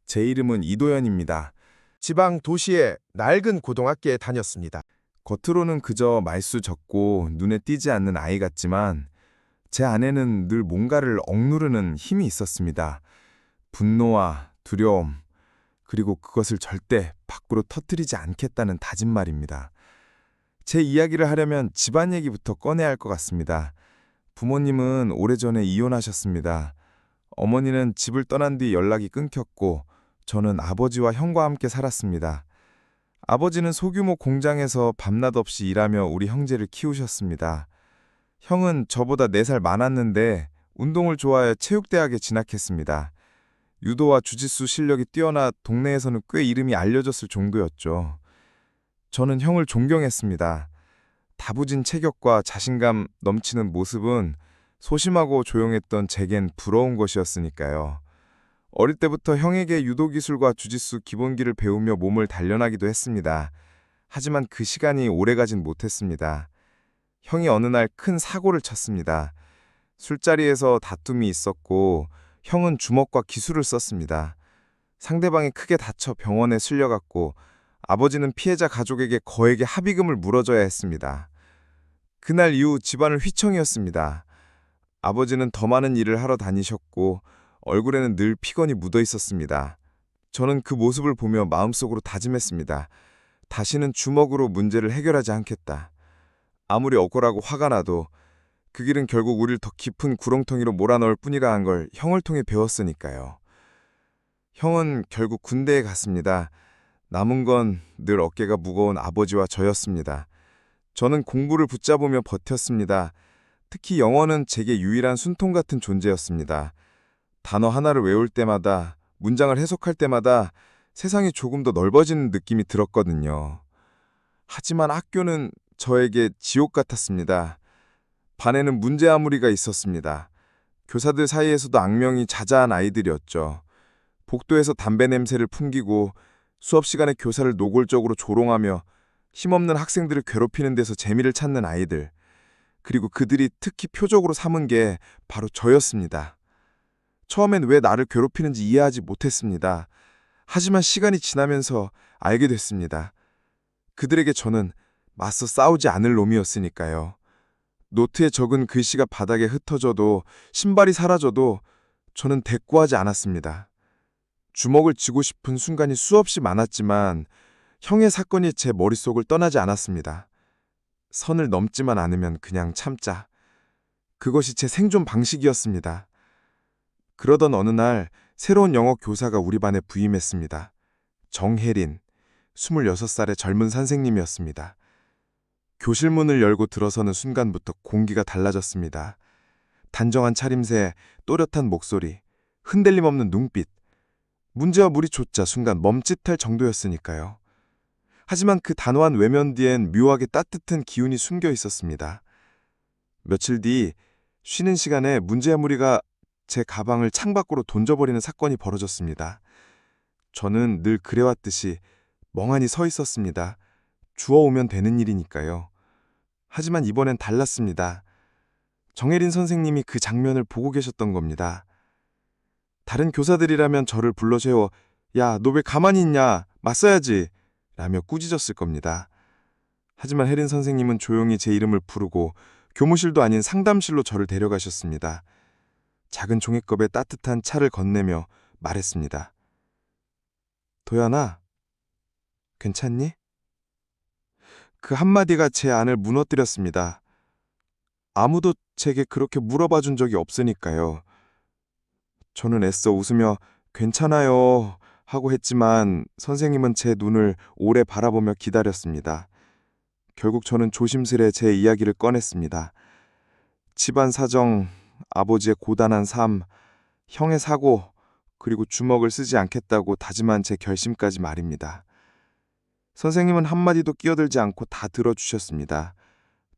제 이름은 이도현입니다. 지방 도시의 낡은 고등학교에 다녔습니다. 겉으로는 그저 말수 적고 눈에 띄지 않는 아이 같지만 제 안에는 늘 뭔가를 억누르는 힘이 있었습니다. 분노와 두려움, 그리고 그것을 절대 밖으로 터뜨리지 않겠다는 다짐 말입니다. 제 이야기를 하려면 집안 얘기부터 꺼내야 할 것 같습니다. 부모님은 오래전에 이혼하셨습니다. 어머니는 집을 떠난 뒤 연락이 끊겼고 저는 아버지와 형과 함께 살았습니다. 아버지는 소규모 공장에서 밤낮 없이 일하며 우리 형제를 키우셨습니다. 형은 저보다 4살 많았는데 운동을 좋아해 체육대학에 진학했습니다. 유도와 주짓수 실력이 뛰어나 동네에서는 꽤 이름이 알려졌을 정도였죠. 저는 형을 존경했습니다. 다부진 체격과 자신감 넘치는 모습은 소심하고 조용했던 제겐 부러운 것이었으니까요. 어릴 때부터 형에게 유도 기술과 주짓수 기본기를 배우며 몸을 단련하기도 했습니다. 하지만 그 시간이 오래가진 못했습니다. 형이 어느 날 큰 사고를 쳤습니다. 술자리에서 다툼이 있었고 형은 주먹과 기술을 썼습니다. 상대방이 크게 다쳐 병원에 실려갔고 아버지는 피해자 가족에게 거액의 합의금을 물어줘야 했습니다. 그날 이후 집안은 휘청이었습니다. 아버지는 더 많은 일을 하러 다니셨고 얼굴에는 늘 피건이 묻어 있었습니다. 저는 그 모습을 보며 마음속으로 다짐했습니다. 다시는 주먹으로 문제를 해결하지 않겠다. 아무리 억울하고 화가 나도 그 길은 결국 우릴 더 깊은 구렁텅이로 몰아넣을 뿐이라 한 걸 형을 통해 배웠으니까요. 형은 결국 군대에 갔습니다. 남은 건 늘 어깨가 무거운 아버지와 저였습니다. 저는 공부를 붙잡으며 버텼습니다. 특히 영어는 제게 유일한 숨통 같은 존재였습니다. 단어 하나를 외울 때마다, 문장을 해석할 때마다 세상이 조금 더 넓어지는 느낌이 들었거든요. 하지만 학교는 저에게 지옥 같았습니다. 반에는 문제아무리가 있었습니다. 교사들 사이에서도 악명이 자자한 아이들이었죠. 복도에서 담배 냄새를 풍기고 수업 시간에 교사를 노골적으로 조롱하며 힘없는 학생들을 괴롭히는 데서 재미를 찾는 아이들. 그리고 그들이 특히 표적으로 삼은 게 바로 저였습니다. 처음엔 왜 나를 괴롭히는지 이해하지 못했습니다. 하지만 시간이 지나면서 알게 됐습니다. 그들에게 저는 맞서 싸우지 않을 놈이었으니까요. 노트에 적은 글씨가 바닥에 흩어져도 신발이 사라져도 저는 대꾸하지 않았습니다. 주먹을 쥐고 싶은 순간이 수없이 많았지만 형의 사건이 제 머릿속을 떠나지 않았습니다. 선을 넘지만 않으면 그냥 참자. 그것이 제 생존 방식이었습니다. 그러던 어느 날 새로운 영어 교사가 우리 반에 부임했습니다. 정혜린, 26살의 젊은 선생님이었습니다. 교실 문을 열고 들어서는 순간부터 공기가 달라졌습니다. 단정한 차림새, 또렷한 목소리, 흔들림 없는 눈빛. 문제와 무리조차 순간 멈칫할 정도였으니까요. 하지만 그 단호한 외면 뒤엔 묘하게 따뜻한 기운이 숨겨 있었습니다. 며칠 뒤 쉬는 시간에 문제의 무리가 제 가방을 창밖으로 던져버리는 사건이 벌어졌습니다. 저는 늘 그래왔듯이 멍하니 서 있었습니다. 주워오면 되는 일이니까요. 하지만 이번엔 달랐습니다. 정혜린 선생님이 그 장면을 보고 계셨던 겁니다. 다른 교사들이라면 저를 불러세워 야, 너 왜 가만히 있냐? 맞서야지! 라며 꾸짖었을 겁니다. 하지만 혜린 선생님은 조용히 제 이름을 부르고 교무실도 아닌 상담실로 저를 데려가셨습니다. 작은 종이컵에 따뜻한 차를 건네며 말했습니다. 도연아, 괜찮니? 그 한마디가 제 안을 무너뜨렸습니다. 아무도 제게 그렇게 물어봐 준 적이 없으니까요. 저는 애써 웃으며 괜찮아요 하고 했지만 선생님은 제 눈을 오래 바라보며 기다렸습니다. 결국 저는 조심스레 제 이야기를 꺼냈습니다. 집안 사정, 아버지의 고단한 삶, 형의 사고, 그리고 주먹을 쓰지 않겠다고 다짐한 제 결심까지 말입니다. 선생님은 한마디도 끼어들지 않고 다 들어주셨습니다.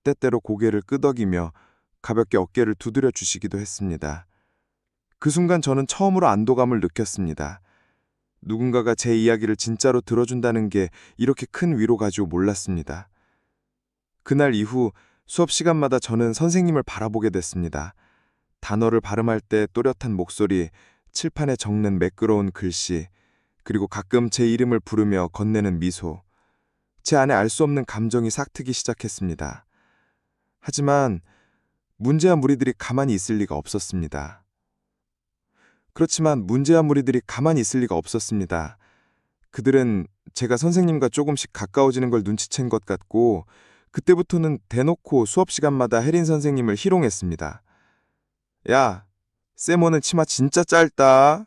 때때로 고개를 끄덕이며 가볍게 어깨를 두드려 주시기도 했습니다. 그 순간 저는 처음으로 안도감을 느꼈습니다. 누군가가 제 이야기를 진짜로 들어준다는 게 이렇게 큰 위로가 줄 몰랐습니다. 그날 이후 수업 시간마다 저는 선생님을 바라보게 됐습니다. 단어를 발음할 때 또렷한 목소리, 칠판에 적는 매끄러운 글씨, 그리고 가끔 제 이름을 부르며 건네는 미소. 제 안에 알 수 없는 감정이 싹트기 시작했습니다. 하지만 문제아 무리들이 가만히 있을 리가 없었습니다. 그렇지만 문제아 무리들이 가만히 있을 리가 없었습니다. 그들은 제가 선생님과 조금씩 가까워지는 걸 눈치챈 것 같고 그때부터는 대놓고 수업 시간마다 혜린 선생님을 희롱했습니다. 야, 쌤 오늘 치마 진짜 짧다.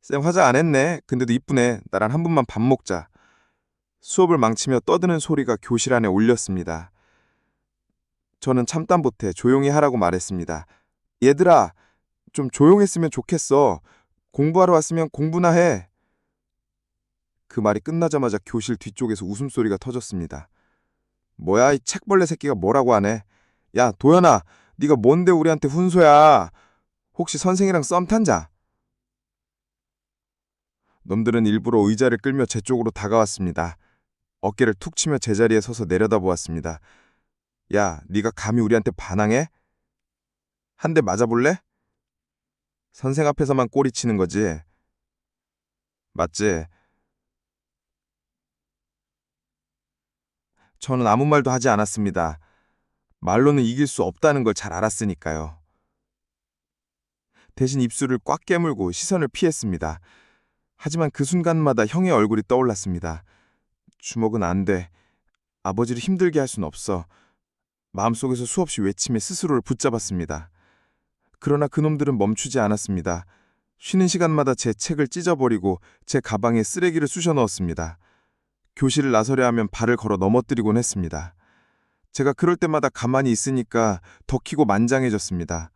쌤 화장 안 했네. 근데도 이쁘네. 나랑 한 번만 밥 먹자. 수업을 망치며 떠드는 소리가 교실 안에 울렸습니다. 저는 참다 못해 조용히 하라고 말했습니다. 얘들아, 좀 조용했으면 좋겠어. 공부하러 왔으면 공부나 해. 그 말이 끝나자마자 교실 뒤쪽에서 웃음소리가 터졌습니다. 뭐야, 이 책벌레 새끼가 뭐라고 하네. 야, 도연아, 네가 뭔데 우리한테 훈소야. 혹시 선생이랑 썸 탄자? 놈들은 일부러 의자를 끌며 제 쪽으로 다가왔습니다. 어깨를 툭 치며 제자리에 서서 내려다보았습니다. 야, 네가 감히 우리한테 반항해? 한 대 맞아볼래? 선생 앞에서만 꼬리치는 거지. 맞지? 저는 아무 말도 하지 않았습니다. 말로는 이길 수 없다는 걸 잘 알았으니까요. 대신 입술을 꽉 깨물고 시선을 피했습니다. 하지만 그 순간마다 형의 얼굴이 떠올랐습니다. 주먹은 안 돼. 아버지를 힘들게 할 순 없어. 마음속에서 수없이 외침에 스스로를 붙잡았습니다. 그러나 그놈들은 멈추지 않았습니다. 쉬는 시간마다 제 책을 찢어버리고 제 가방에 쓰레기를 쑤셔 넣었습니다. 교실을 나서려 하면 발을 걸어 넘어뜨리곤 했습니다. 제가 그럴 때마다 가만히 있으니까 더 키고 만장해졌습니다.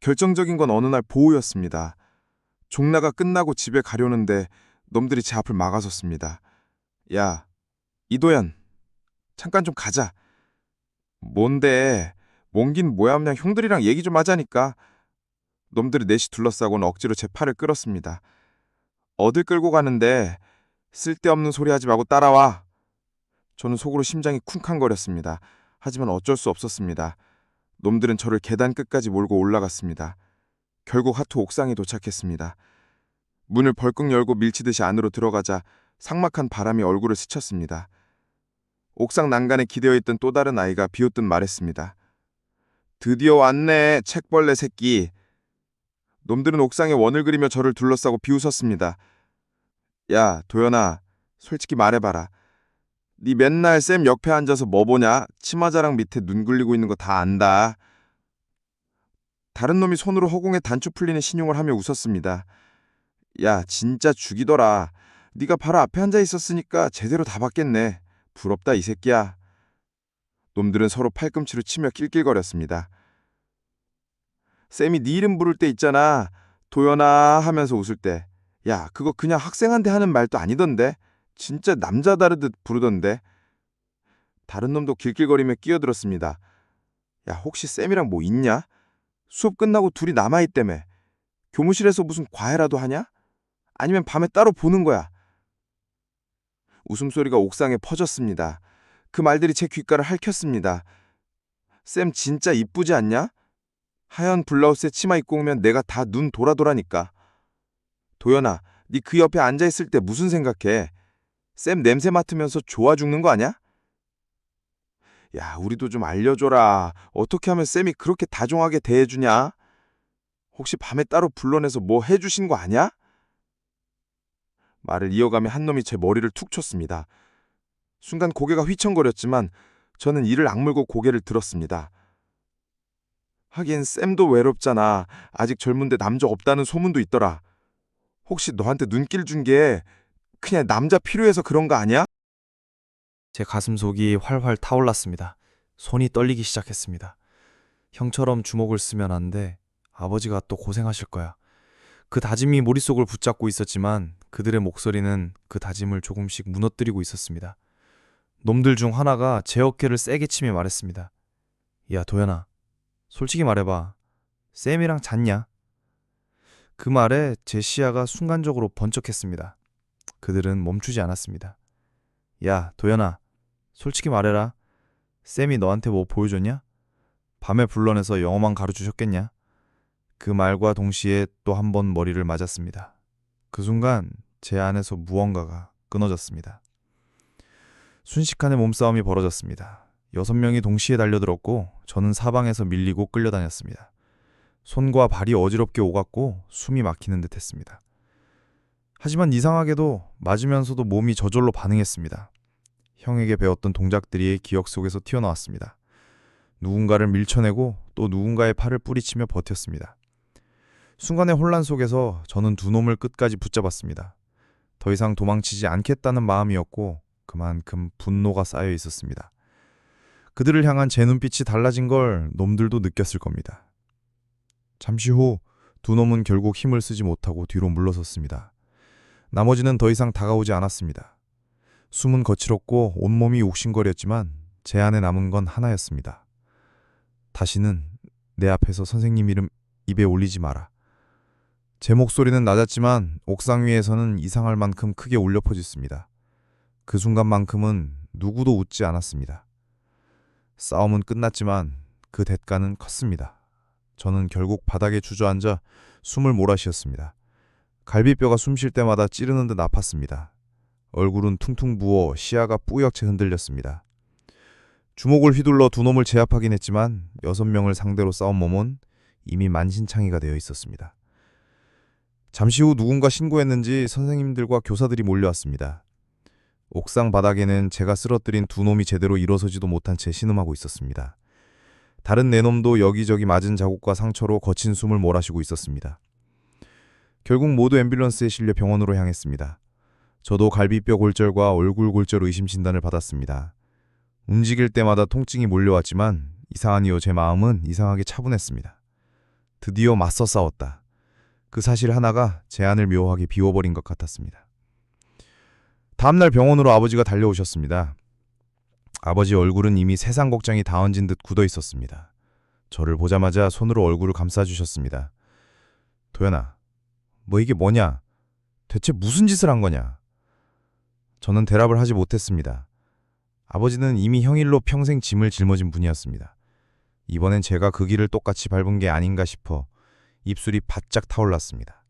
결정적인 건 어느 날 보호였습니다. 종라가 끝나고 집에 가려는데 놈들이 제 앞을 막아섰습니다. 야, 이도현, 잠깐 좀 가자. 뭔데? 몽긴 뭐야, 그냥 형들이랑 얘기 좀 하자니까. 놈들이 넷이 둘러싸고는 억지로 제 팔을 끌었습니다. 어딜 끌고 가는데 쓸데없는 소리 하지 말고 따라와. 저는 속으로 심장이 쿵쾅거렸습니다. 하지만 어쩔 수 없었습니다. 놈들은 저를 계단 끝까지 몰고 올라갔습니다. 결국 하트 옥상에 도착했습니다. 문을 벌컥 열고 밀치듯이 안으로 들어가자 삭막한 바람이 얼굴을 스쳤습니다. 옥상 난간에 기대어 있던 또 다른 아이가 비웃듯 말했습니다. 드디어 왔네, 책벌레 새끼. 놈들은 옥상에 원을 그리며 저를 둘러싸고 비웃었습니다. 야, 도연아, 솔직히 말해봐라. 네 맨날 쌤 옆에 앉아서 뭐 보냐? 치마자랑 밑에 눈 굴리고 있는 거 다 안다. 다른 놈이 손으로 허공에 단추 풀리는 신용을 하며 웃었습니다. 야, 진짜 죽이더라. 네가 바로 앞에 앉아 있었으니까 제대로 다 봤겠네. 부럽다, 이 새끼야. 놈들은 서로 팔꿈치로 치며 낄낄거렸습니다. 쌤이 네 이름 부를 때 있잖아. 도연아 하면서 웃을 때. 야, 그거 그냥 학생한테 하는 말도 아니던데. 진짜 남자 다르듯 부르던데. 다른 놈도 길길거리며 끼어들었습니다. 야, 혹시 쌤이랑 뭐 있냐? 수업 끝나고 둘이 남아있다며. 교무실에서 무슨 과외라도 하냐? 아니면 밤에 따로 보는 거야? 웃음소리가 옥상에 퍼졌습니다. 그 말들이 제 귓가를 핥혔습니다. 쌤 진짜 이쁘지 않냐? 하얀 블라우스에 치마 입고 오면 내가 다 눈 돌아돌아니까. 도연아, 네 그 옆에 앉아있을 때 무슨 생각해? 쌤 냄새 맡으면서 좋아 죽는 거 아냐? 야, 우리도 좀 알려줘라. 어떻게 하면 쌤이 그렇게 다정하게 대해주냐? 혹시 밤에 따로 불러내서 뭐 해주신 거 아냐? 말을 이어가며 한 놈이 제 머리를 툭 쳤습니다. 순간 고개가 휘청거렸지만 저는 이를 악물고 고개를 들었습니다. 하긴 쌤도 외롭잖아. 아직 젊은데 남자 없다는 소문도 있더라. 혹시 너한테 눈길 준 게 그냥 남자 필요해서 그런 거 아니야? 제 가슴속이 활활 타올랐습니다. 손이 떨리기 시작했습니다. 형처럼 주먹을 쓰면 안 돼. 아버지가 또 고생하실 거야. 그 다짐이 머릿속을 붙잡고 있었지만 그들의 목소리는 그 다짐을 조금씩 무너뜨리고 있었습니다. 놈들 중 하나가 제 어깨를 세게 치며 말했습니다. 야, 도연아, 솔직히 말해봐. 쌤이랑 잤냐? 그 말에 제 시야가 순간적으로 번쩍했습니다. 그들은 멈추지 않았습니다. 야, 도연아, 솔직히 말해라. 쌤이 너한테 뭐 보여줬냐? 밤에 불러내서 영어만 가르쳐줬겠냐? 그 말과 동시에 또 한 번 머리를 맞았습니다. 그 순간 제 안에서 무언가가 끊어졌습니다. 순식간에 몸싸움이 벌어졌습니다. 6명이 동시에 달려들었고 저는 사방에서 밀리고 끌려다녔습니다. 손과 발이 어지럽게 오갔고 숨이 막히는 듯 했습니다. 하지만 이상하게도 맞으면서도 몸이 저절로 반응했습니다. 형에게 배웠던 동작들이 기억 속에서 튀어나왔습니다. 누군가를 밀쳐내고 또 누군가의 팔을 뿌리치며 버텼습니다. 순간의 혼란 속에서 저는 두 놈을 끝까지 붙잡았습니다. 더 이상 도망치지 않겠다는 마음이었고 그만큼 분노가 쌓여 있었습니다. 그들을 향한 제 눈빛이 달라진 걸 놈들도 느꼈을 겁니다. 잠시 후 두 놈은 결국 힘을 쓰지 못하고 뒤로 물러섰습니다. 나머지는 더 이상 다가오지 않았습니다. 숨은 거칠었고 온몸이 옥신거렸지만 제 안에 남은 건 하나였습니다. 다시는 내 앞에서 선생님 이름 입에 올리지 마라. 제 목소리는 낮았지만 옥상 위에서는 이상할 만큼 크게 울려 퍼졌습니다. 그 순간만큼은 누구도 웃지 않았습니다. 싸움은 끝났지만 그 대가는 컸습니다. 저는 결국 바닥에 주저앉아 숨을 몰아쉬었습니다. 갈비뼈가 숨 쉴 때마다 찌르는 듯 아팠습니다. 얼굴은 퉁퉁 부어 시야가 뿌옇게 흔들렸습니다. 주먹을 휘둘러 두 놈을 제압하긴 했지만 6명을 상대로 싸운 몸은 이미 만신창이가 되어 있었습니다. 잠시 후 누군가 신고했는지 선생님들과 교사들이 몰려왔습니다. 옥상 바닥에는 제가 쓰러뜨린 두 놈이 제대로 일어서지도 못한 채 신음하고 있었습니다. 다른 네 놈도 여기저기 맞은 자국과 상처로 거친 숨을 몰아쉬고 있었습니다. 결국 모두 앰뷸런스에 실려 병원으로 향했습니다. 저도 갈비뼈 골절과 얼굴 골절 의심 진단을 받았습니다. 움직일 때마다 통증이 몰려왔지만 이상하니요 제 마음은 이상하게 차분했습니다. 드디어 맞서 싸웠다. 그 사실 하나가 제 안을 묘하게 비워버린 것 같았습니다. 다음날 병원으로 아버지가 달려오셨습니다. 아버지 얼굴은 이미 세상 걱정이 다 얹은 듯 굳어 있었습니다. 저를 보자마자 손으로 얼굴을 감싸주셨습니다. 도연아, 뭐 이게 뭐냐? 대체 무슨 짓을 한 거냐? 저는 대답을 하지 못했습니다. 아버지는 이미 형일로 평생 짐을 짊어진 분이었습니다. 이번엔 제가 그 길을 똑같이 밟은 게 아닌가 싶어 입술이 바짝 타올랐습니다.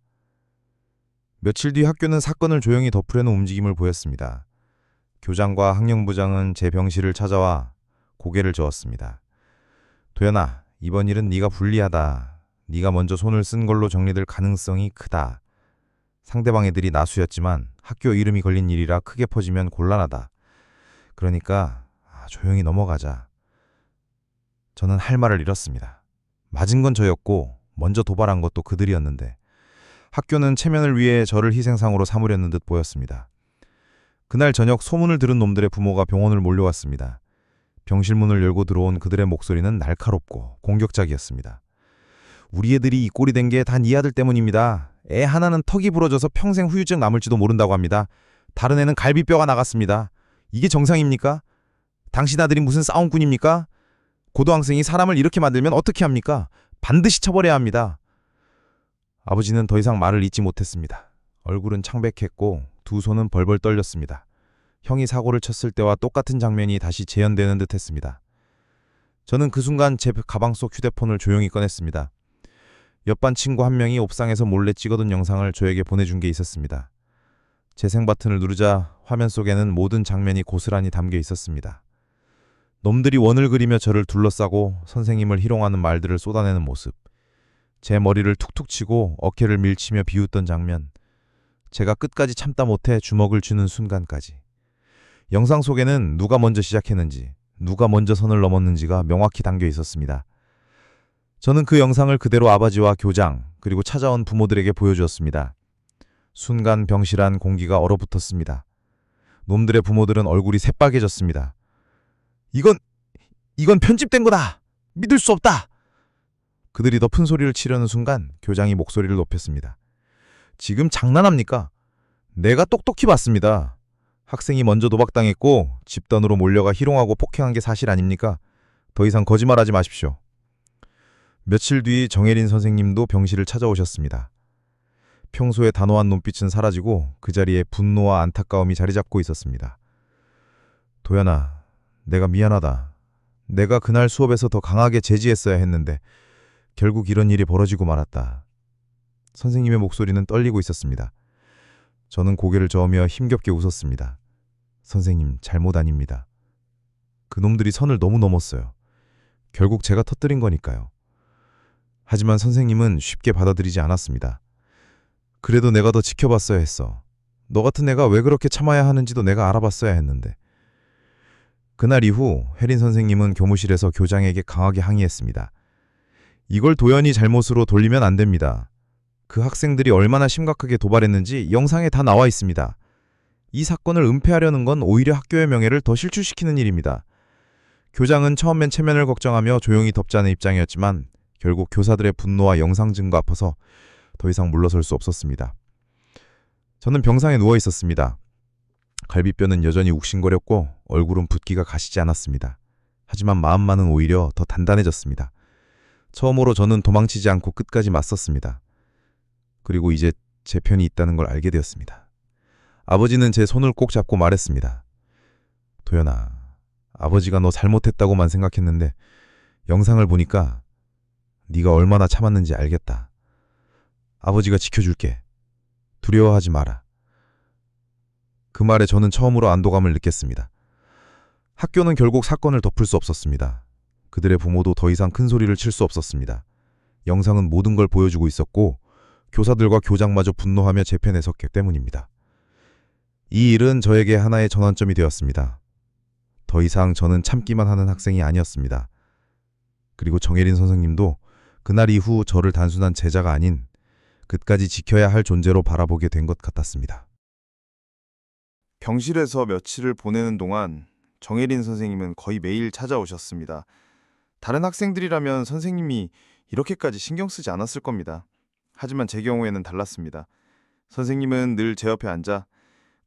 며칠 뒤 학교는 사건을 조용히 덮으려는 움직임을 보였습니다. 교장과 학령부장은 제 병실을 찾아와 고개를 저었습니다. 도연아, 이번 일은 네가 불리하다. 네가 먼저 손을 쓴 걸로 정리될 가능성이 크다. 상대방 애들이 나수였지만 학교 이름이 걸린 일이라 크게 퍼지면 곤란하다. 그러니까 조용히 넘어가자. 저는 할 말을 잃었습니다. 맞은 건 저였고 먼저 도발한 것도 그들이었는데 학교는 체면을 위해 저를 희생상으로 삼으려는 듯 보였습니다. 그날 저녁 소문을 들은 놈들의 부모가 병원을 몰려왔습니다. 병실 문을 열고 들어온 그들의 목소리는 날카롭고 공격적이었습니다. 우리 애들이 이 꼴이 된 게 다 네 아들 때문입니다. 애 하나는 턱이 부러져서 평생 후유증 남을지도 모른다고 합니다. 다른 애는 갈비뼈가 나갔습니다. 이게 정상입니까? 당신 아들이 무슨 싸움꾼입니까? 고등학생이 사람을 이렇게 만들면 어떻게 합니까? 반드시 처벌해야 합니다. 아버지는 더 이상 말을 잇지 못했습니다. 얼굴은 창백했고 두 손은 벌벌 떨렸습니다. 형이 사고를 쳤을 때와 똑같은 장면이 다시 재현되는 듯 했습니다. 저는 그 순간 제 가방 속 휴대폰을 조용히 꺼냈습니다. 옆반 친구 한 명이 옥상에서 몰래 찍어둔 영상을 저에게 보내준 게 있었습니다. 재생 버튼을 누르자 화면 속에는 모든 장면이 고스란히 담겨 있었습니다. 놈들이 원을 그리며 저를 둘러싸고 선생님을 희롱하는 말들을 쏟아내는 모습, 제 머리를 툭툭 치고 어깨를 밀치며 비웃던 장면, 제가 끝까지 참다 못해 주먹을 쥐는 순간까지. 영상 속에는 누가 먼저 시작했는지, 누가 먼저 선을 넘었는지가 명확히 담겨 있었습니다. 저는 그 영상을 그대로 아버지와 교장, 그리고 찾아온 부모들에게 보여주었습니다. 순간 병실 안 공기가 얼어붙었습니다. 놈들의 부모들은 얼굴이 새빨개졌습니다. 이건 편집된 거다! 믿을 수 없다! 그들이 더 큰 소리를 치려는 순간 교장이 목소리를 높였습니다. 지금 장난합니까? 내가 똑똑히 봤습니다. 학생이 먼저 도박당했고 집단으로 몰려가 희롱하고 폭행한 게 사실 아닙니까? 더 이상 거짓말하지 마십시오. 며칠 뒤 정혜린 선생님도 병실을 찾아오셨습니다. 평소의 단호한 눈빛은 사라지고 그 자리에 분노와 안타까움이 자리 잡고 있었습니다. 도연아, 내가 미안하다. 내가 그날 수업에서 더 강하게 제지했어야 했는데 결국 이런 일이 벌어지고 말았다. 선생님의 목소리는 떨리고 있었습니다. 저는 고개를 저으며 힘겹게 웃었습니다. 선생님, 잘못 아닙니다. 그놈들이 선을 너무 넘었어요. 결국 제가 터뜨린 거니까요. 하지만 선생님은 쉽게 받아들이지 않았습니다. 그래도 내가 더 지켜봤어야 했어. 너 같은 애가 왜 그렇게 참아야 하는지도 내가 알아봤어야 했는데. 그날 이후 혜린 선생님은 교무실에서 교장에게 강하게 항의했습니다. 이걸 도연이 잘못으로 돌리면 안 됩니다. 그 학생들이 얼마나 심각하게 도발했는지 영상에 다 나와 있습니다. 이 사건을 은폐하려는 건 오히려 학교의 명예를 더 실추시키는 일입니다. 교장은 처음엔 체면을 걱정하며 조용히 덮자는 입장이었지만 결국 교사들의 분노와 영상 증거 앞에서 더 이상 물러설 수 없었습니다. 저는 병상에 누워 있었습니다. 갈비뼈는 여전히 욱신거렸고 얼굴은 붓기가 가시지 않았습니다. 하지만 마음만은 오히려 더 단단해졌습니다. 처음으로 저는 도망치지 않고 끝까지 맞섰습니다. 그리고 이제 제 편이 있다는 걸 알게 되었습니다. 아버지는 제 손을 꼭 잡고 말했습니다. 도연아, 아버지가 너 잘못했다고만 생각했는데 영상을 보니까 네가 얼마나 참았는지 알겠다. 아버지가 지켜줄게. 두려워하지 마라. 그 말에 저는 처음으로 안도감을 느꼈습니다. 학교는 결국 사건을 덮을 수 없었습니다. 그들의 부모도 더 이상 큰 소리를 칠 수 없었습니다. 영상은 모든 걸 보여주고 있었고 교사들과 교장마저 분노하며 제 편에 섰기 때문입니다. 이 일은 저에게 하나의 전환점이 되었습니다. 더 이상 저는 참기만 하는 학생이 아니었습니다. 그리고 정혜린 선생님도 그날 이후 저를 단순한 제자가 아닌 끝까지 지켜야 할 존재로 바라보게 된 것 같았습니다. 병실에서 며칠을 보내는 동안 정혜린 선생님은 거의 매일 찾아오셨습니다. 다른 학생들이라면 선생님이 이렇게까지 신경 쓰지 않았을 겁니다. 하지만 제 경우에는 달랐습니다. 선생님은 늘 제 옆에 앉아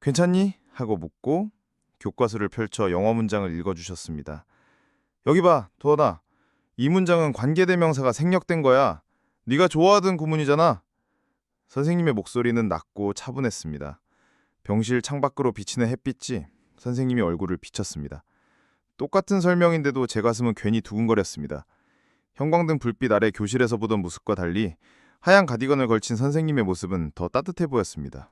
괜찮니? 하고 묻고 교과서를 펼쳐 영어 문장을 읽어주셨습니다. 여기 봐, 도원아. 이 문장은 관계대명사가 생략된 거야. 네가 좋아하던 구문이잖아. 선생님의 목소리는 낮고 차분했습니다. 병실 창밖으로 비치는 햇빛이 선생님의 얼굴을 비쳤습니다. 똑같은 설명인데도 제 가슴은 괜히 두근거렸습니다. 형광등 불빛 아래 교실에서 보던 모습과 달리 하얀 가디건을 걸친 선생님의 모습은 더 따뜻해 보였습니다.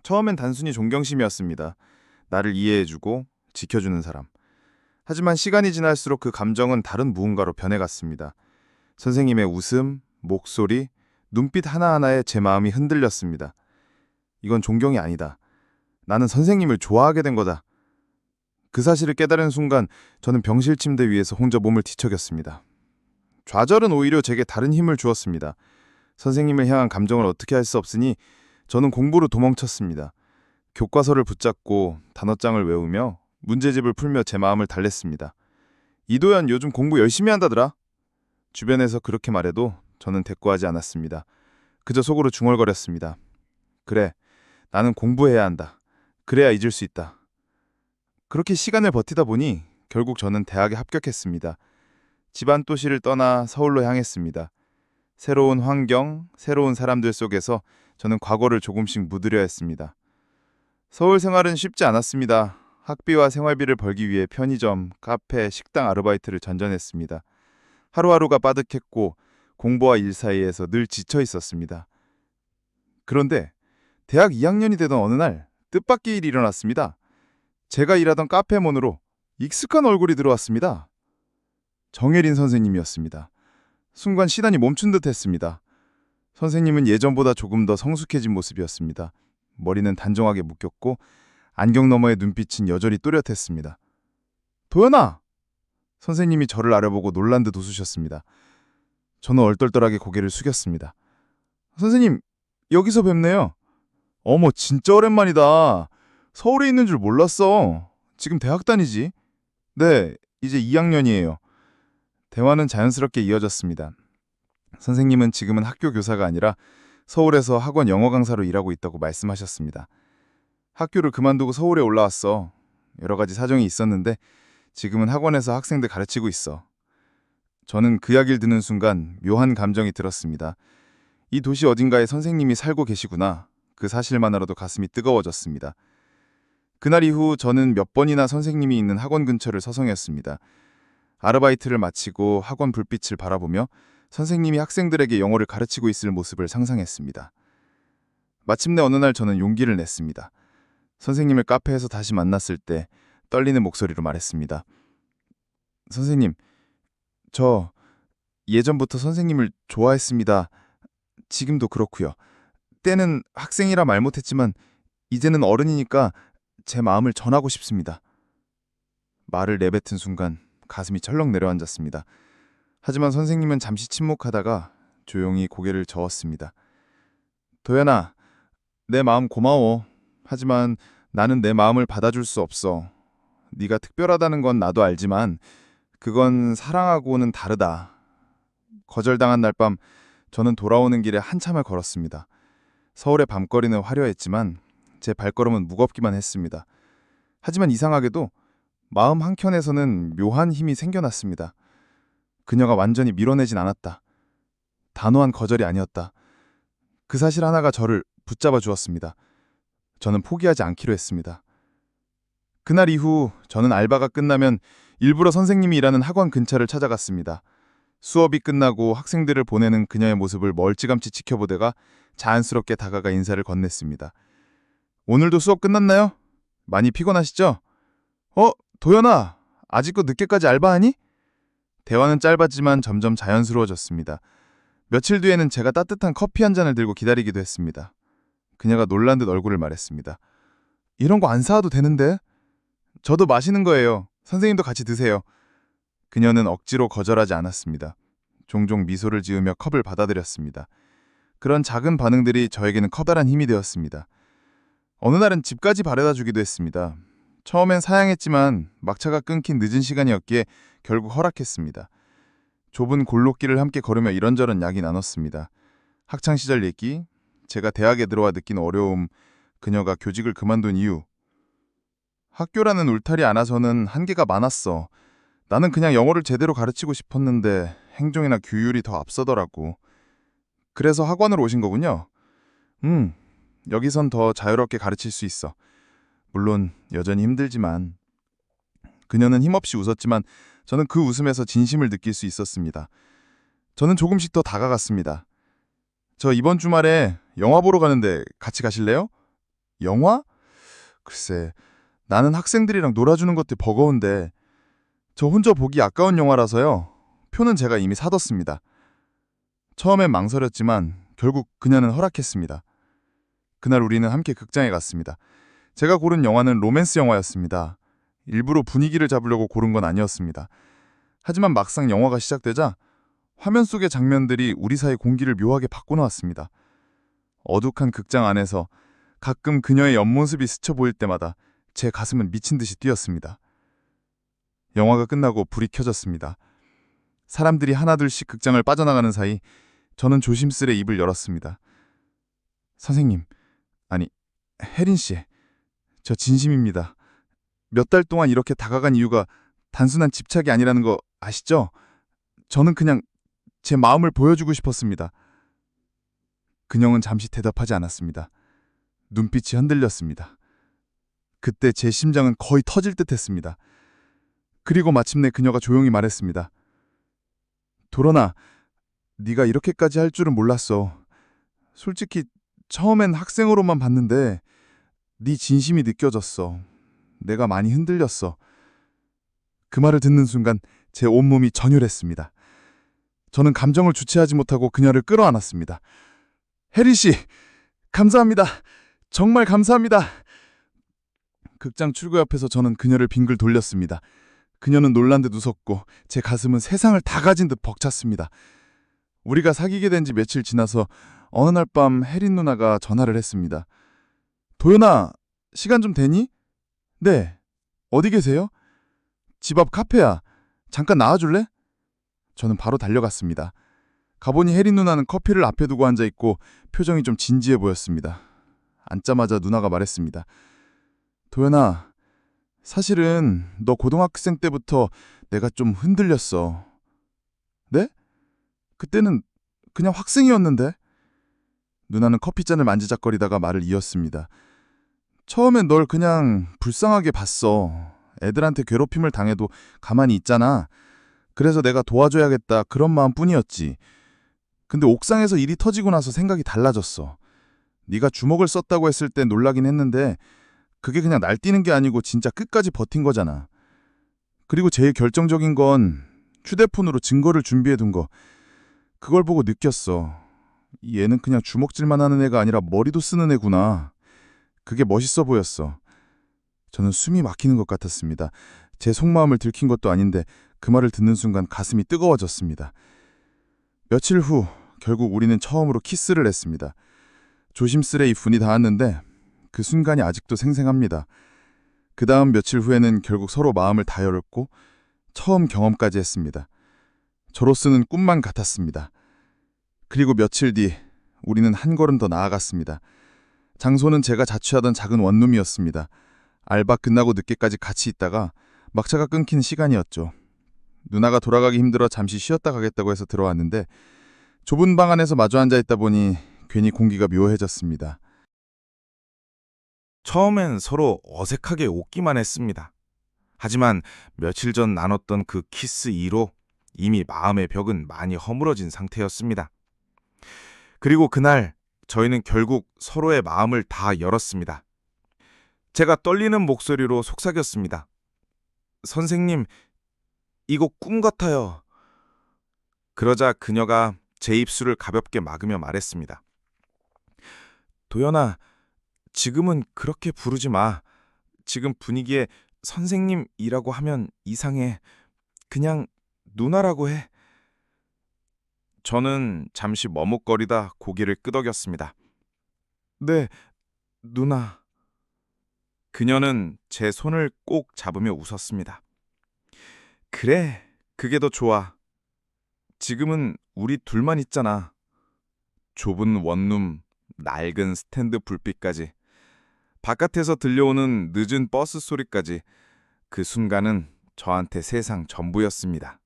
처음엔 단순히 존경심이었습니다. 나를 이해해주고 지켜주는 사람. 하지만 시간이 지날수록 그 감정은 다른 무언가로 변해갔습니다. 선생님의 웃음, 목소리, 눈빛 하나하나에 제 마음이 흔들렸습니다. 이건 존경이 아니다. 나는 선생님을 좋아하게 된 거다. 그 사실을 깨달은 순간 저는 병실 침대 위에서 혼자 몸을 뒤척였습니다. 좌절은 오히려 제게 다른 힘을 주었습니다. 선생님을 향한 감정을 어떻게 할 수 없으니 저는 공부로 도망쳤습니다. 교과서를 붙잡고 단어장을 외우며 문제집을 풀며 제 마음을 달랬습니다. 이도연 요즘 공부 열심히 한다더라. 주변에서 그렇게 말해도 저는 대꾸하지 않았습니다. 그저 속으로 중얼거렸습니다. 그래, 나는 공부해야 한다. 그래야 잊을 수 있다. 그렇게 시간을 버티다 보니 결국 저는 대학에 합격했습니다. 집안 도시를 떠나 서울로 향했습니다. 새로운 환경, 새로운 사람들 속에서 저는 과거를 조금씩 묻으려 했습니다. 서울 생활은 쉽지 않았습니다. 학비와 생활비를 벌기 위해 편의점, 카페, 식당 아르바이트를 전전했습니다. 하루하루가 빠듯했고 공부와 일 사이에서 늘 지쳐 있었습니다. 그런데 대학 2학년이 되던 어느 날 뜻밖의 일이 일어났습니다. 제가 일하던 카페 문으로 익숙한 얼굴이 들어왔습니다. 정혜린 선생님이었습니다. 순간 시간이 멈춘 듯 했습니다. 선생님은 예전보다 조금 더 성숙해진 모습이었습니다. 머리는 단정하게 묶였고 안경 너머의 눈빛은 여전히 또렷했습니다. 도연아! 선생님이 저를 아려보고 놀란 듯 웃으셨습니다. 저는 얼떨떨하게 고개를 숙였습니다. 선생님, 여기서 뵙네요. 어머, 진짜 오랜만이다. 서울에 있는 줄 몰랐어. 지금 대학 다니지? 네, 이제 2학년이에요. 대화는 자연스럽게 이어졌습니다. 선생님은 지금은 학교 교사가 아니라 서울에서 학원 영어 강사로 일하고 있다고 말씀하셨습니다. 학교를 그만두고 서울에 올라왔어. 여러 가지 사정이 있었는데 지금은 학원에서 학생들 가르치고 있어. 저는 그 이야기를 듣는 순간 묘한 감정이 들었습니다. 이 도시 어딘가에 선생님이 살고 계시구나. 그 사실만으로도 가슴이 뜨거워졌습니다. 그날 이후 저는 몇 번이나 선생님이 있는 학원 근처를 서성였습니다. 아르바이트를 마치고 학원 불빛을 바라보며 선생님이 학생들에게 영어를 가르치고 있을 모습을 상상했습니다. 마침내 어느 날 저는 용기를 냈습니다. 선생님을 카페에서 다시 만났을 때 떨리는 목소리로 말했습니다. 선생님, 저 예전부터 선생님을 좋아했습니다. 지금도 그렇고요. 때는 학생이라 말 못했지만 이제는 어른이니까 제 마음을 전하고 싶습니다. 말을 내뱉은 순간 가슴이 철렁 내려앉았습니다. 하지만 선생님은 잠시 침묵하다가 조용히 고개를 저었습니다. 도연아, 내 마음 고마워. 하지만 나는 내 마음을 받아줄 수 없어. 네가 특별하다는 건 나도 알지만 그건 사랑하고는 다르다. 거절당한 날 밤 저는 돌아오는 길에 한참을 걸었습니다. 서울의 밤거리는 화려했지만 제 발걸음은 무겁기만 했습니다. 하지만 이상하게도 마음 한켠에서는 묘한 힘이 생겨났습니다. 그녀가 완전히 밀어내진 않았다. 단호한 거절이 아니었다. 그 사실 하나가 저를 붙잡아 주었습니다. 저는 포기하지 않기로 했습니다. 그날 이후 저는 알바가 끝나면 일부러 선생님이 일하는 학원 근처를 찾아갔습니다. 수업이 끝나고 학생들을 보내는 그녀의 모습을 멀찌감치 지켜보다가 자연스럽게 다가가 인사를 건넸습니다. 오늘도 수업 끝났나요? 많이 피곤하시죠? 도연아, 아직도 늦게까지 알바하니? 대화는 짧았지만 점점 자연스러워졌습니다. 며칠 뒤에는 제가 따뜻한 커피 한 잔을 들고 기다리기도 했습니다. 그녀가 놀란 듯 얼굴을 말했습니다. 이런 거 안 사와도 되는데? 저도 마시는 거예요. 선생님도 같이 드세요. 그녀는 억지로 거절하지 않았습니다. 종종 미소를 지으며 컵을 받아들였습니다. 그런 작은 반응들이 저에게는 커다란 힘이 되었습니다. 어느 날은 집까지 바래다 주기도 했습니다. 처음엔 사양했지만 막차가 끊긴 늦은 시간이었기에 결국 허락했습니다. 좁은 골목길을 함께 걸으며 이런저런 이야기 나눴습니다. 학창시절 얘기, 제가 대학에 들어와 느낀 어려움, 그녀가 교직을 그만둔 이유. 학교라는 울타리 안에서는 한계가 많았어. 나는 그냥 영어를 제대로 가르치고 싶었는데 행정이나 규율이 더 앞서더라고. 그래서 학원으로 오신 거군요. 여기선 더 자유롭게 가르칠 수 있어. 물론 여전히 힘들지만. 그녀는 힘없이 웃었지만 저는 그 웃음에서 진심을 느낄 수 있었습니다. 저는 조금씩 더 다가갔습니다. 저 이번 주말에 영화 보러 가는데 같이 가실래요? 영화? 글쎄, 나는 학생들이랑 놀아주는 것도 버거운데 저 혼자 보기 아까운 영화라서요. 표는 제가 이미 사뒀습니다. 처음엔 망설였지만 결국 그녀는 허락했습니다. 그날 우리는 함께 극장에 갔습니다. 제가 고른 영화는 로맨스 영화였습니다. 일부러 분위기를 잡으려고 고른 건 아니었습니다. 하지만 막상 영화가 시작되자 화면 속의 장면들이 우리 사이 공기를 묘하게 바꿔놓았습니다. 어둑한 극장 안에서 가끔 그녀의 옆모습이 스쳐 보일 때마다 제 가슴은 미친 듯이 뛰었습니다. 영화가 끝나고 불이 켜졌습니다. 사람들이 하나둘씩 극장을 빠져나가는 사이 저는 조심스레 입을 열었습니다. 선생님, 아니, 혜린 씨, 저 진심입니다. 몇 달 동안 이렇게 다가간 이유가 단순한 집착이 아니라는 거 아시죠? 저는 그냥 제 마음을 보여주고 싶었습니다. 그녀는 잠시 대답하지 않았습니다. 눈빛이 흔들렸습니다. 그때 제 심장은 거의 터질 듯 했습니다. 그리고 마침내 그녀가 조용히 말했습니다. 도런아, 네가 이렇게까지 할 줄은 몰랐어. 솔직히 처음엔 학생으로만 봤는데 네 진심이 느껴졌어. 내가 많이 흔들렸어. 그 말을 듣는 순간 제 온몸이 전율했습니다. 저는 감정을 주체하지 못하고 그녀를 끌어안았습니다. 혜리 씨, 감사합니다. 정말 감사합니다. 극장 출구 옆에서 저는 그녀를 빙글 돌렸습니다. 그녀는 놀란 듯 웃었고 제 가슴은 세상을 다 가진 듯 벅찼습니다. 우리가 사귀게 된 지 며칠 지나서 어느 날 밤 혜린 누나가 전화를 했습니다. 도연아, 시간 좀 되니? 네. 어디 계세요? 집 앞 카페야. 잠깐 나와줄래? 저는 바로 달려갔습니다. 가보니 혜린 누나는 커피를 앞에 두고 앉아있고 표정이 좀 진지해 보였습니다. 앉자마자 누나가 말했습니다. 도연아, 사실은 너 고등학생 때부터 내가 좀 흔들렸어. 네? 그때는 그냥 학생이었는데? 누나는 커피잔을 만지작거리다가 말을 이었습니다. 처음엔 널 그냥 불쌍하게 봤어. 애들한테 괴롭힘을 당해도 가만히 있잖아. 그래서 내가 도와줘야겠다 그런 마음뿐이었지. 근데 옥상에서 일이 터지고 나서 생각이 달라졌어. 네가 주먹을 썼다고 했을 때 놀라긴 했는데 그게 그냥 날뛰는 게 아니고 진짜 끝까지 버틴 거잖아. 그리고 제일 결정적인 건 휴대폰으로 증거를 준비해 둔 거. 그걸 보고 느꼈어. 얘는 그냥 주먹질만 하는 애가 아니라 머리도 쓰는 애구나. 그게 멋있어 보였어. 저는 숨이 막히는 것 같았습니다. 제 속마음을 들킨 것도 아닌데 그 말을 듣는 순간 가슴이 뜨거워졌습니다. 며칠 후 결국 우리는 처음으로 키스를 했습니다. 조심스레 이 분이 닿았는데 그 순간이 아직도 생생합니다. 그 다음 며칠 후에는 결국 서로 마음을 다 열었고 처음 경험까지 했습니다. 저로서는 꿈만 같았습니다. 그리고 며칠 뒤 우리는 한 걸음 더 나아갔습니다. 장소는 제가 자취하던 작은 원룸이었습니다. 알바 끝나고 늦게까지 같이 있다가 막차가 끊긴 시간이었죠. 누나가 돌아가기 힘들어 잠시 쉬었다 가겠다고 해서 들어왔는데 좁은 방 안에서 마주 앉아 있다 보니 괜히 공기가 묘해졌습니다. 처음엔 서로 어색하게 웃기만 했습니다. 하지만 며칠 전 나눴던 그 키스 이후로 이미 마음의 벽은 많이 허물어진 상태였습니다. 그리고 그날 저희는 결국 서로의 마음을 다 열었습니다. 제가 떨리는 목소리로 속삭였습니다. 선생님, 이거 꿈 같아요. 그러자 그녀가 제 입술을 가볍게 막으며 말했습니다. 도연아, 지금은 그렇게 부르지 마. 지금 분위기에 선생님이라고 하면 이상해. 그냥 누나라고 해. 저는 잠시 머뭇거리다 고개를 끄덕였습니다. 네, 누나. 그녀는 제 손을 꼭 잡으며 웃었습니다. 그래, 그게 더 좋아. 지금은 우리 둘만 있잖아. 좁은 원룸, 낡은 스탠드 불빛까지, 바깥에서 들려오는 늦은 버스 소리까지 그 순간은 저한테 세상 전부였습니다.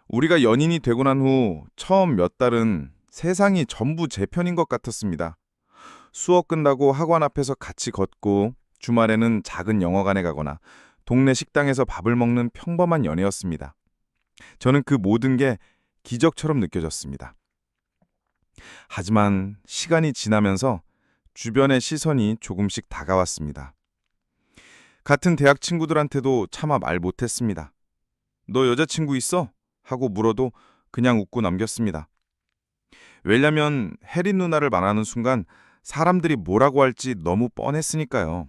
우리가 연인이 되고 난 후 처음 몇 달은 세상이 전부 제 편인 것 같았습니다. 수업 끝나고 학원 앞에서 같이 걷고 주말에는 작은 영화관에 가거나 동네 식당에서 밥을 먹는 평범한 연애였습니다. 저는 그 모든 게 기적처럼 느껴졌습니다. 하지만 시간이 지나면서 주변의 시선이 조금씩 다가왔습니다. 같은 대학 친구들한테도 차마 말 못했습니다. 너 여자친구 있어? 하고 물어도 그냥 웃고 넘겼습니다. 왜냐면 혜린 누나를 말하는 순간 사람들이 뭐라고 할지 너무 뻔했으니까요.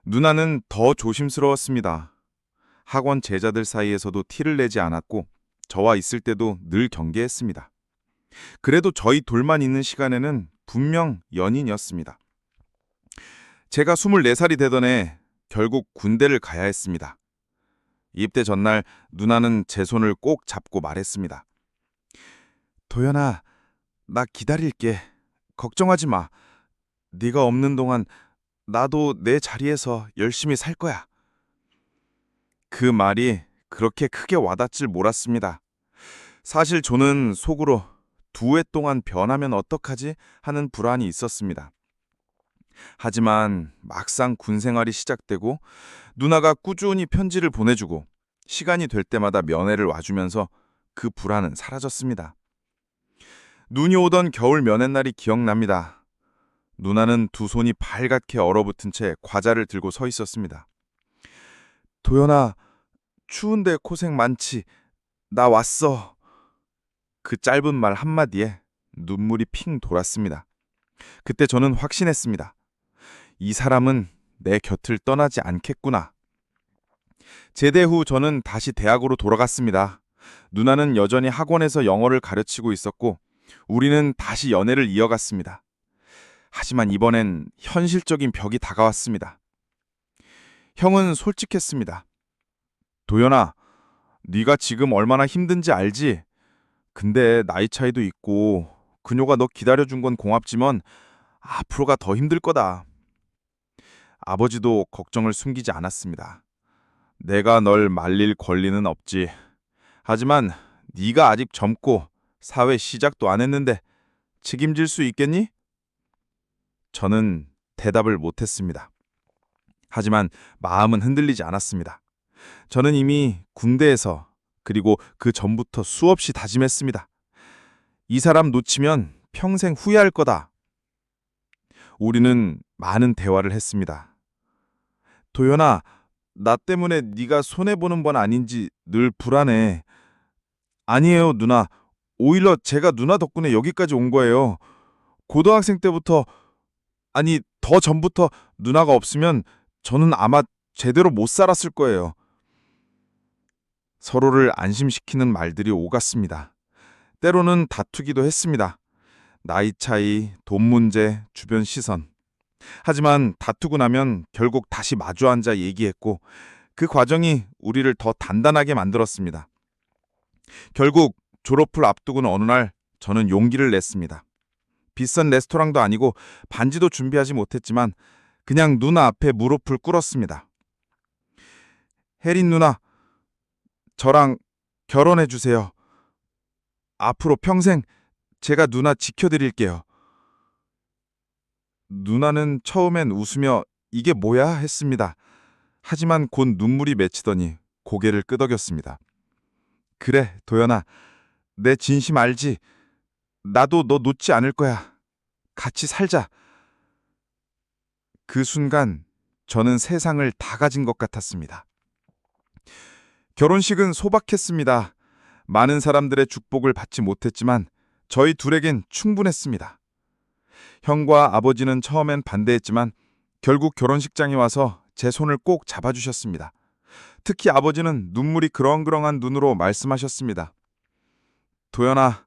누나는 더 조심스러웠습니다. 학원 제자들 사이에서도 티를 내지 않았고 저와 있을 때도 늘 경계했습니다. 그래도 저희 둘만 있는 시간에는 분명 연인이었습니다. 제가 24살이 되던 해 결국 군대를 가야 했습니다. 입대 전날 누나는 제 손을 꼭 잡고 말했습니다. 도연아, 나 기다릴게. 걱정하지 마. 네가 없는 동안 나도 내 자리에서 열심히 살 거야. 그 말이 그렇게 크게 와닿질 몰랐습니다. 사실 저는 속으로 2해 동안 변하면 어떡하지 하는 불안이 있었습니다. 하지만 막상 군 생활이 시작되고 누나가 꾸준히 편지를 보내주고 시간이 될 때마다 면회를 와주면서 그 불안은 사라졌습니다. 눈이 오던 겨울 면회날이 기억납니다. 누나는 두 손이 발갛게 얼어붙은 채 과자를 들고 서 있었습니다. 도연아, 추운데 고생 많지. 나 왔어. 그 짧은 말 한마디에 눈물이 핑 돌았습니다. 그때 저는 확신했습니다. 이 사람은 내 곁을 떠나지 않겠구나. 제대 후 저는 다시 대학으로 돌아갔습니다. 누나는 여전히 학원에서 영어를 가르치고 있었고 우리는 다시 연애를 이어갔습니다. 하지만 이번엔 현실적인 벽이 다가왔습니다. 형은 솔직했습니다. 도연아, 네가 지금 얼마나 힘든지 알지? 근데 나이 차이도 있고 그녀가 너 기다려준 건 고맙지만 앞으로가 더 힘들 거다. 아버지도 걱정을 숨기지 않았습니다. 내가 널 말릴 권리는 없지. 하지만 네가 아직 젊고 사회 시작도 안 했는데 책임질 수 있겠니? 저는 대답을 못했습니다. 하지만 마음은 흔들리지 않았습니다. 저는 이미 군대에서 그리고 그 전부터 수없이 다짐했습니다. 이 사람 놓치면 평생 후회할 거다. 우리는 많은 대화를 했습니다. 도연아, 나 때문에 네가 손해보는 건 아닌지 늘 불안해. 아니에요, 누나. 오히려 제가 누나 덕분에 여기까지 온 거예요. 고등학생 때부터, 아니, 더 전부터 누나가 없으면 저는 아마 제대로 못 살았을 거예요. 서로를 안심시키는 말들이 오갔습니다. 때로는 다투기도 했습니다. 나이 차이, 돈 문제, 주변 시선. 하지만 다투고 나면 결국 다시 마주 앉아 얘기했고 그 과정이 우리를 더 단단하게 만들었습니다. 결국 졸업을 앞두고는 어느 날 저는 용기를 냈습니다. 비싼 레스토랑도 아니고 반지도 준비하지 못했지만 그냥 누나 앞에 무릎을 꿇었습니다. 혜린 누나, 저랑 결혼해 주세요. 앞으로 평생 제가 누나 지켜드릴게요. 누나는 처음엔 웃으며 이게 뭐야 했습니다. 하지만 곧 눈물이 맺히더니 고개를 끄덕였습니다. 그래, 도연아. 내 진심 알지? 나도 너 놓지 않을 거야. 같이 살자. 그 순간 저는 세상을 다 가진 것 같았습니다. 결혼식은 소박했습니다. 많은 사람들의 축복을 받지 못했지만 저희 둘에겐 충분했습니다. 형과 아버지는 처음엔 반대했지만 결국 결혼식장에 와서 제 손을 꼭 잡아주셨습니다. 특히 아버지는 눈물이 그렁그렁한 눈으로 말씀하셨습니다. 도연아,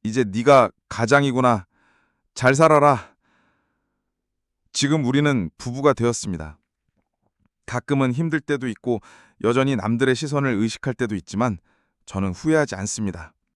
이제 네가 가장이구나. 잘 살아라. 지금 우리는 부부가 되었습니다. 가끔은 힘들 때도 있고 여전히 남들의 시선을 의식할 때도 있지만 저는 후회하지 않습니다.